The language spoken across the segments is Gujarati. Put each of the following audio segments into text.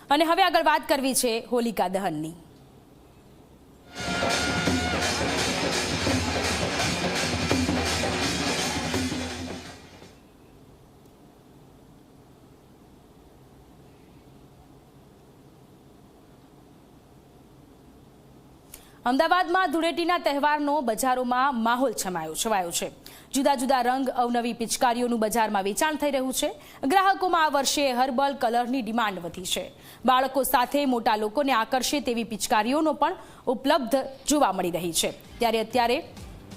અને હવે આગળ વાત કરવી છે હોલિકા દહનની। અમદાવાદમાં ધૂળેટીના તહેવારનો બજારોમાં માહોલ છવાયો છે। જુદા જુદા રંગ, અવનવી પિચકારીઓનું બજારમાં વેચાણ થઈ રહ્યું છે। ગ્રાહકોમાં આ વર્ષે હર્બલ કલરની ડિમાન્ડ વધી છે। બાળકો સાથે મોટા લોકોને આકર્ષે તેવી પિચકારીઓનો પણ ઉપલબ્ધ જોવા મળી રહી છે। ત્યારે અત્યારે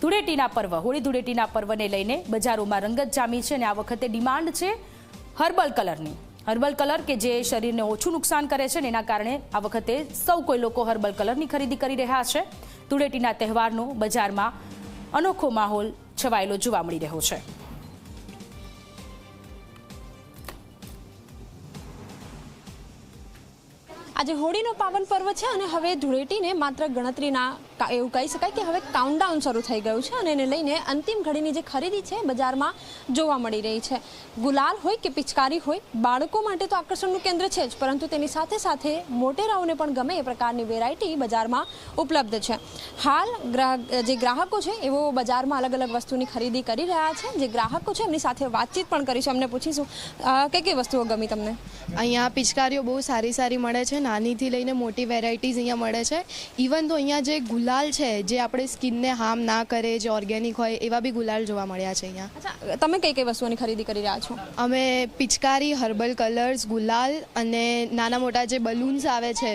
ધૂળેટીના પર્વ, હોળી ધૂળેટીના પર્વને લઈને બજારોમાં રંગત જામી છે અને આ વખતે ડિમાન્ડ છે હર્બલ કલરની। હર્બલ કલર કે જે શરીરને ઓછું નુકસાન કરે છે, એના કારણે આ વખતે સૌ કોઈ લોકો હર્બલ કલરની ખરીદી કરી રહ્યા છે। ધૂળેટીના તહેવારનો બજારમાં અનોખો માહોલ છવાયેલો જોવા મળી રહ્યો છે। આજે હોળીનો પાવન પર્વ છે અને હવે ધૂળેટીને માત્ર ગણતરીના એવું કહી શકાય કે હવે કાઉન્ટડાઉન શરૂ થઈ ગયું છે અને એને લઈને અંતિમ ઘડીની જે ખરીદી છે બજારમાં જોવા મળી રહી છે। ગુલાલ હોય કે પિચકારી હોય, બાળકો માટે તો આકર્ષણનું કેન્દ્ર છે જ, પરંતુ તેની સાથે સાથે મોટેરાઓને પણ ગમે એ પ્રકારની વેરાયટી બજારમાં ઉપલબ્ધ છે। હાલ જે ગ્રાહકો છે એવો બજારમાં અલગ અલગ વસ્તુની ખરીદી કરી રહ્યા છે। જે ગ્રાહકો છે એમની સાથે વાતચીત પણ કરીશું, અમને પૂછીશું કઈ વસ્તુઓ ગમી તમને। અહીંયા પિચકારીઓ બહુ સારી મળે છે, નાનીથી લઈને મોટી વેરાયટીઝ અહીંયા મળે છે। ઇવન તો અહીંયા જે ગુલાલ છે જે આપણે સ્કિનને હાર્મ ના કરે, જે ઓર્ગેનિક હોય એવા બી ગુલાલ જોવા મળ્યા છે અહીંયા। અચ્છા, તમે કઈ વસ્તુઓની ખરીદી કરી રહ્યા છો? અમે પિચકારી, હર્બલ કલર્સ, ગુલાલ અને નાના મોટા જે બલૂન્સ આવે છે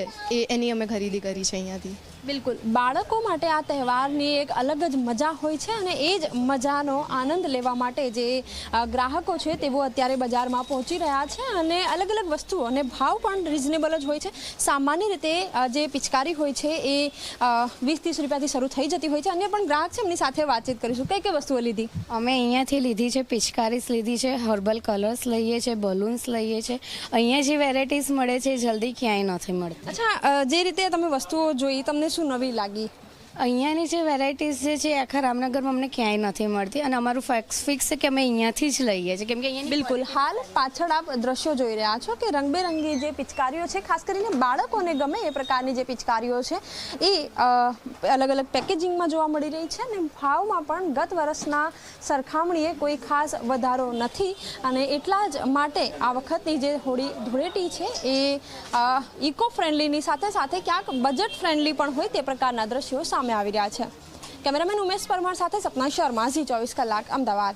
એની અમે ખરીદી કરી છે અહીંયાથી। બિલકુલ, બાળકો માટે આ તહેવારની એક અલગ જ મજા હોય છે અને એ જ મજાનો આનંદ લેવા માટે જે ગ્રાહકો છે તેઓ અત્યારે બજારમાં પહોંચી રહ્યા છે અને અલગ અલગ વસ્તુઓ અને ભાવ પણ રિઝનેબલ જ હોય છે। સામાન્ય રીતે જે પિચકારી હોય છે એ 20-30 રૂપિયાથી શરૂ થઈ જતી હોય છે। અન્ય પણ ગ્રાહક છે, એમની સાથે વાતચીત કરીશું। કઈ વસ્તુઓ લીધી? અમે અહીંયાથી લીધી છે, પિચકારીસ લીધી છે, હર્બલ કલર્સ લઈએ છીએ, બલૂન્સ લઈએ છીએ। અહીંયા જે વેરાયટીઝ મળે છે જલ્દી ક્યાંય નથી મળતી। અચ્છા, જે રીતે તમે વસ્તુઓ જોઈ, તમને શું નવી લાગી? અહીંયાની જે વેરાયટીઝ જે છે આખા રામનગરમાં અમને ક્યાંય નથી મળતી અને અમારું ફિક્સ છે કે અમે અહીંયાથી જ લઈએ છીએ, કેમ કે અહીંયા બિલકુલ હાલ પાછળ આપ દ્રશ્યો જોઈ રહ્યા છો કે રંગબેરંગી જે પિચકારીઓ છે, ખાસ કરીને બાળકોને ગમે એ પ્રકારની જે પિચકારીઓ છે એ અલગ અલગ પેકેજિંગમાં જોવા મળી રહી છે અને ભાવમાં પણ ગત વર્ષના સરખામણીએ કોઈ ખાસ વધારો નથી અને એટલા જ માટે આ વખતની જે હોળી ધૂળેટી છે એ ઇકો ફ્રેન્ડલીની સાથે સાથે ક્યાંક બજેટ ફ્રેન્ડલી પણ હોય તે પ્રકારના દ્રશ્યો સામે આવી રહ્યા છે। કેમેરામેન ઉમેશ પરમાર સાથે સપના શર્મા, ઝી 24 કલાક, અમદાવાદ।